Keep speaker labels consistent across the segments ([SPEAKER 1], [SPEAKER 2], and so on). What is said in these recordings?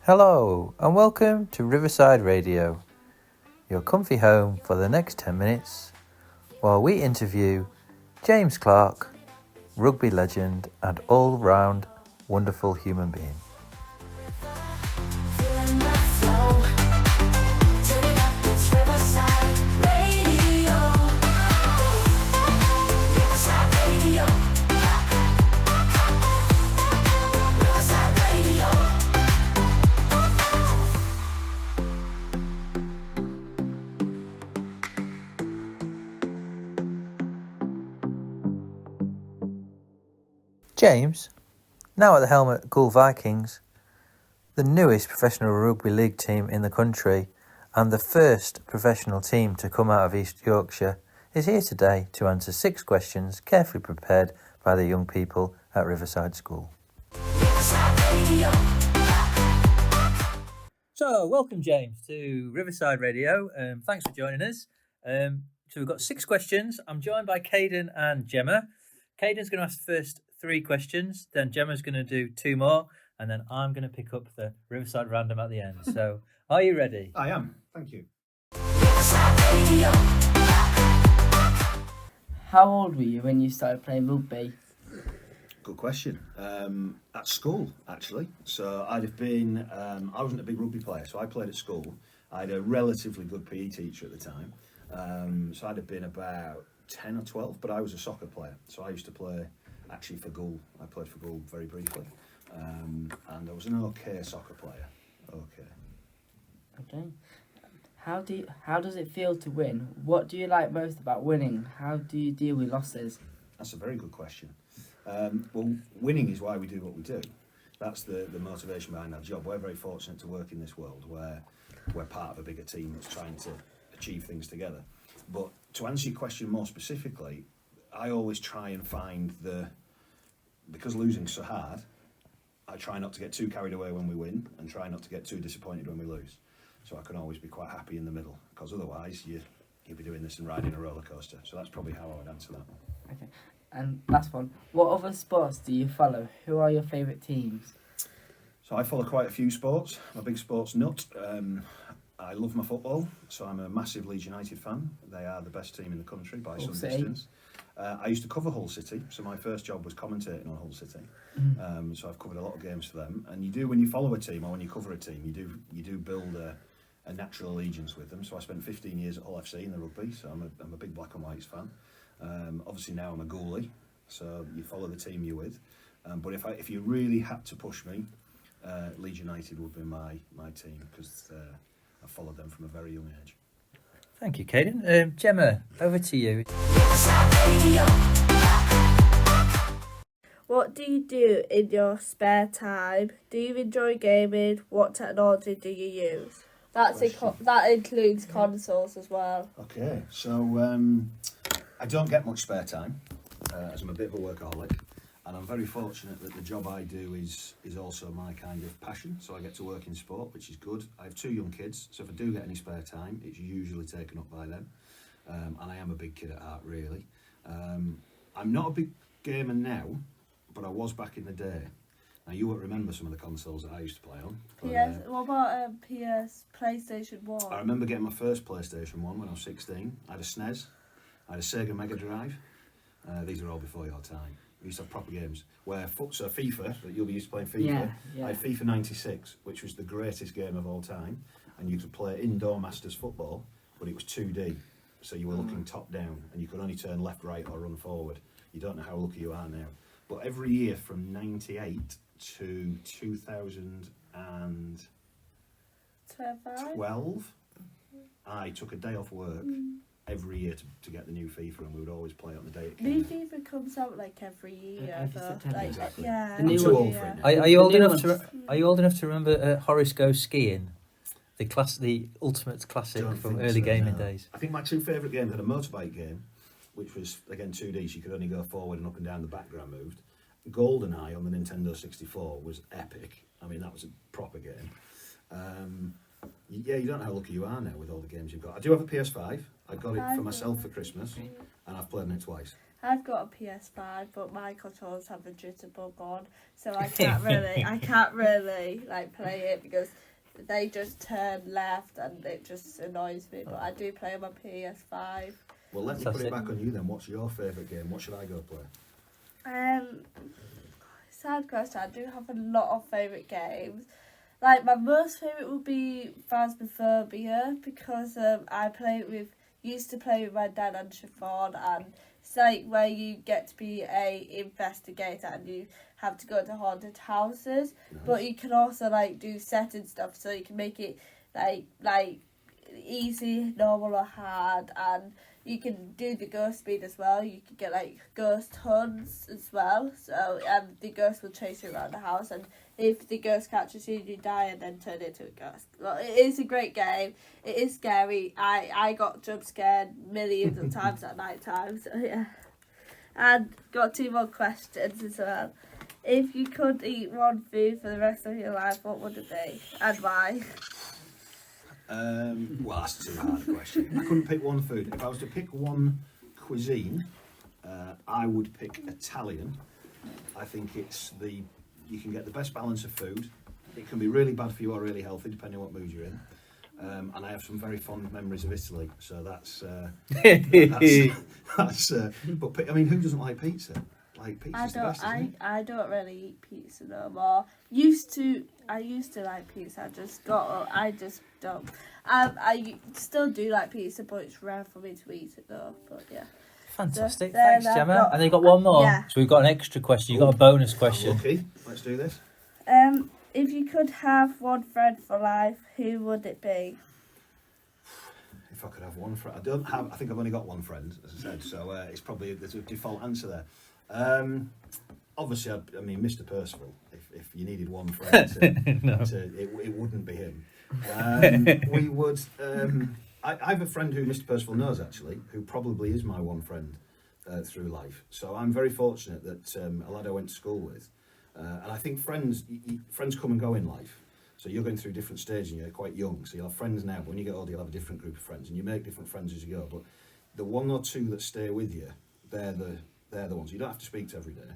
[SPEAKER 1] Hello and welcome to Riverside Radio, your comfy home for the next 10 minutes while we interview James Clark, rugby legend and all-round wonderful human being. James, now at the helm at Goole Vikings, the newest professional rugby league team in the country and the first professional team to come out of East Yorkshire, is here today to answer 6 questions carefully prepared by the young people at Riverside School. So, welcome James to Riverside Radio. Thanks for joining us. So we've got 6 questions. I'm joined by Caden and Gemma. Caden's going to ask the first 3 questions, then Gemma's going to do 2 more, and then I'm going to pick up the Riverside Random at the end. So, are you ready?
[SPEAKER 2] I am, thank you.
[SPEAKER 3] How old were you when you started playing rugby?
[SPEAKER 2] Good question. At school, actually. So I'd have been, I wasn't a big rugby player, so I played at school. I had a relatively good PE teacher at the time. So I'd have been about 10 or 12, but I was a soccer player. So I used to play actually for Goole. I played for Goole very briefly. And I was an okay soccer player.
[SPEAKER 3] Okay. How does it feel to win? What do you like most about winning? How do you deal with losses?
[SPEAKER 2] That's a very good question. Well, winning is why we do what we do. That's the motivation behind our job. We're very fortunate to work in this world where we're part of a bigger team that's trying to achieve things together. But to answer your question more specifically, I always try and find because losing's so hard, I try not to get too carried away when we win and try not to get too disappointed when we lose. So I can always be quite happy in the middle, because otherwise you'll be doing this and riding a roller coaster. So that's probably how I would answer that.
[SPEAKER 3] Okay. And last one, what other sports do you follow? Who are your favourite teams?
[SPEAKER 2] So I follow quite a few sports. I'm a big sports nut. I love my football, so I'm a massive Leeds United fan. They are the best team in the country by some distance. I used to cover Hull City, so my first job was commentating on Hull City. So I've covered a lot of games for them. And you do, when you follow a team or when you cover a team, you do build a natural allegiance with them. So I spent 15 years at Hull FC in the rugby, so I'm a big black and whites fan. Obviously now I'm a Gooley, so you follow the team you're with. But if you really had to push me, Leeds United would be my team, because I followed them from a very young age.
[SPEAKER 1] Thank you, Caden. Gemma, over to you.
[SPEAKER 4] What do you do in your spare time? Do you enjoy gaming? What technology do you use? That includes consoles as well.
[SPEAKER 2] Okay, so I don't get much spare time, as I'm a bit of a workaholic, and I'm very fortunate that the job I do is also my kind of passion, so I get to work in sport, which is good. I have 2 young kids, so if I do get any spare time, it's usually taken up by them, and I am a big kid at heart, really. I'm not a big gamer now, but I was back in the day. Now, you won't remember some of the consoles that I used to play on. But,
[SPEAKER 4] What about PlayStation 1?
[SPEAKER 2] I remember getting my first PlayStation 1 when I was 16. I had a SNES, I had a Sega Mega Drive. These are all before your time. We used to have proper games where so FIFA, that you'll be used to playing FIFA.
[SPEAKER 3] Yeah.
[SPEAKER 2] I had FIFA 96, which was the greatest game of all time, and you could play indoor masters football, but it was 2D, so you were looking top down, and you could only turn left, right, or run forward. You don't know how lucky you are now. But every year from 98 to 2012, I took a day off work every year to get the new FIFA, and we would always play it on the day it came.
[SPEAKER 4] New FIFA comes out like every year.
[SPEAKER 3] Every September.
[SPEAKER 2] Exactly.
[SPEAKER 4] Yeah.
[SPEAKER 2] I'm too old for it now.
[SPEAKER 1] Are you old enough to remember Horace Goes Skiing? The ultimate classic from early gaming days.
[SPEAKER 2] I think my 2 favourite games had a motorbike game, which was, again, 2D, so you could only go forward and up and down, the background moved. GoldenEye on the Nintendo 64 was epic. I mean, that was a proper game. You don't know how lucky you are now with all the games you've got. I do have a PS5. I got it for myself for Christmas, and I've played on it twice.
[SPEAKER 4] I've got a PS5, but my controls have a jitter bug on, so I can't really like play it because they just turn left and it just annoys me. But I do play on my PS5.
[SPEAKER 2] Well, let me put it back on you then. What's your favourite game? What should I go play?
[SPEAKER 4] Sad question. I do have a lot of favourite games. Like my most favourite would be Phasmophobia because used to play with my dad and Chiffon, and it's like where you get to be a investigator and you have to go to haunted houses, but you can also like do setting stuff, so you can make it like easy, normal, or hard, and you can do the ghost speed as well. You can get like ghost hunts as well, so the ghost will chase you around the house, and if the ghost catches you, you die and then turn into a ghost. Well, it is a great game. It is scary. I got jump scared millions of times at night time, so yeah. And got 2 more questions as well. If you could eat one food for the rest of your life, what would it be and why?
[SPEAKER 2] Well, that's too hard a question. I couldn't pick one food. If I was to pick one cuisine, I would pick Italian. I think you can get the best balance of food. It can be really bad for you or really healthy, depending on what mood you're in. And I have some very fond memories of Italy, so that's. But I mean, who doesn't like pizza? Like pizza's the best, isn't it?
[SPEAKER 4] I don't really eat pizza no more. I used to like pizza. I just don't. I still do like pizza, but it's rare for me to eat it though. But yeah.
[SPEAKER 1] Fantastic. Thanks, Gemma. And then you got one more.
[SPEAKER 4] Yeah.
[SPEAKER 1] So we've got an extra question. You've got a bonus question.
[SPEAKER 2] Okay, let's do this.
[SPEAKER 4] If you could have one friend for life, who would it be?
[SPEAKER 2] If I could have one friend, I think I've only got one friend, as I said, so it's probably there's a default answer there. Obviously, I mean, Mr. Percival. If you needed one friend, it wouldn't be him. We would. I have a friend who Mr. Percival knows actually, who probably is my one friend through life. So I'm very fortunate that a lad I went to school with, and I think friends come and go in life. So you're going through different stages and you're quite young, so you'll have friends now, but when you get older you'll have a different group of friends and you make different friends as you go. But the one or two that stay with you, they're the ones you don't have to speak to every day.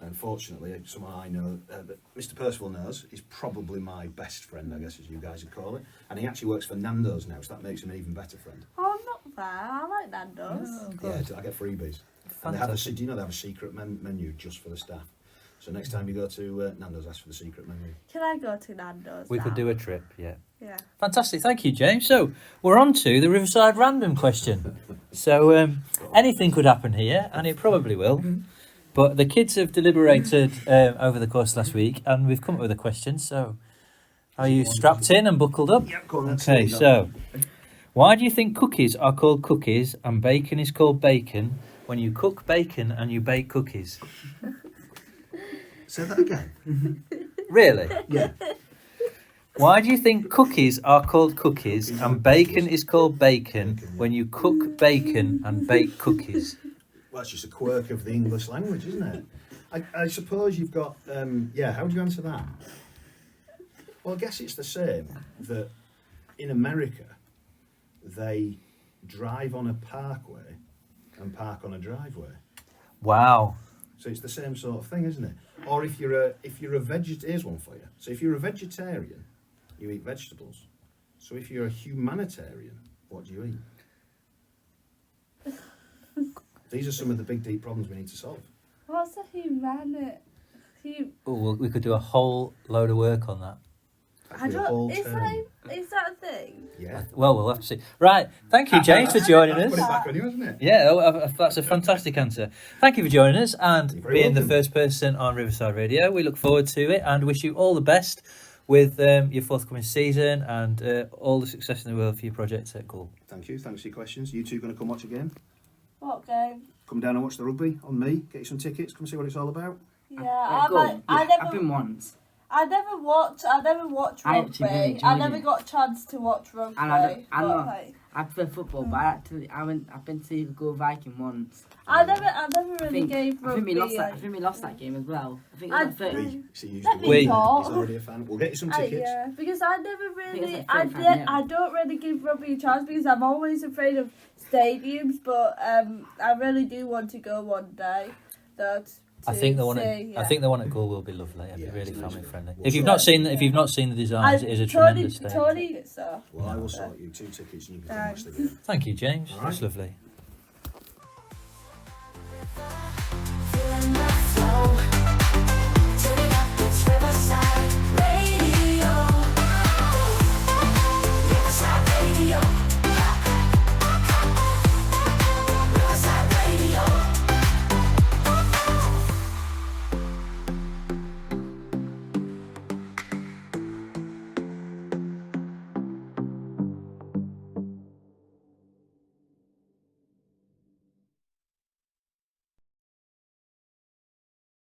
[SPEAKER 2] Unfortunately, someone I know that Mr. Percival knows is probably my best friend, I guess, as you guys would call it. And he actually works for Nando's now, so that makes him an even better friend.
[SPEAKER 4] Oh, not bad. I like Nando's.
[SPEAKER 2] Yeah, I get freebies. And they have do you know they have a secret menu just for the staff? So next time you go to Nando's, ask for the secret menu.
[SPEAKER 4] Can I go to Nando's
[SPEAKER 1] We
[SPEAKER 4] now?
[SPEAKER 1] could do a trip, yeah.
[SPEAKER 4] Yeah.
[SPEAKER 1] Fantastic, thank you, James. So we're on to the Riverside random question. So anything could happen here, and it probably will. But the kids have deliberated over the course of last week, and we've come up with a question. So are you strapped in and buckled up?
[SPEAKER 2] Yep, go on.
[SPEAKER 1] Okay, so why do you think cookies are called cookies and bacon is called bacon when you cook bacon and you bake cookies?
[SPEAKER 2] Say that again.
[SPEAKER 1] Really?
[SPEAKER 2] Yeah.
[SPEAKER 1] Why do you think cookies are called cookies and bacon is called bacon when you cook bacon and bake cookies?
[SPEAKER 2] Well, it's just a quirk of the English language, isn't it? I suppose you've got... how do you answer that? Well, I guess it's the same that in America, they drive on a parkway and park on a driveway.
[SPEAKER 1] Wow.
[SPEAKER 2] So it's the same sort of thing, isn't it? Or if you're a vegetarian, here's one for you. So if you're a vegetarian, you eat vegetables. So if you're a humanitarian, what do you eat? These are some of the big, deep problems we need to solve.
[SPEAKER 4] What's a humanity?
[SPEAKER 1] Oh, well, we could do a whole load of work on that.
[SPEAKER 4] I don't. Is that a thing?
[SPEAKER 2] Yeah.
[SPEAKER 1] Well, we'll have to see. Right. Thank you, James, for joining us.
[SPEAKER 2] Put it back on you, hasn't it?
[SPEAKER 1] Yeah, that's a fantastic answer. Thank you for joining us and
[SPEAKER 2] You're very
[SPEAKER 1] being the
[SPEAKER 2] welcome.
[SPEAKER 1] first person on Riverside Radio. We look forward to it and wish you all the best with your forthcoming season and all the success in the world for your project at Goole.
[SPEAKER 2] Thank you. Thanks for your questions. You two going to come watch a game?
[SPEAKER 4] What game?
[SPEAKER 2] Come down and watch the rugby on me. Get you some tickets. Come see what it's all about.
[SPEAKER 4] Yeah,
[SPEAKER 3] I've been once.
[SPEAKER 4] I never watch
[SPEAKER 3] I actually really
[SPEAKER 4] rugby.
[SPEAKER 3] enjoyed
[SPEAKER 4] I never
[SPEAKER 3] it.
[SPEAKER 4] got a chance to watch rugby.
[SPEAKER 3] And I prefer football, but I've been to Goole Viking once.
[SPEAKER 4] I never really gave
[SPEAKER 3] I think
[SPEAKER 4] rugby.
[SPEAKER 3] I think we lost that game as well. I think it was like 30.
[SPEAKER 2] So you
[SPEAKER 4] Let me
[SPEAKER 1] Wait.
[SPEAKER 2] He's
[SPEAKER 4] talk.
[SPEAKER 2] already a fan. We'll get you some tickets.
[SPEAKER 4] Yeah, because I never
[SPEAKER 3] think
[SPEAKER 4] really,
[SPEAKER 3] it's like 35 minutes.
[SPEAKER 4] I don't really give rugby a chance because I'm always afraid of stadiums. But I really do want to go one day.
[SPEAKER 1] I think the one at Goole will be lovely. It'll be really family friendly. If you've not seen the designs, it is a tremendous stadium.
[SPEAKER 4] Tony, so.
[SPEAKER 2] Well, I will sort you 2 tickets and you can watch the game.
[SPEAKER 1] Thank you, James.
[SPEAKER 2] All right.
[SPEAKER 1] That's lovely.
[SPEAKER 5] Feeling my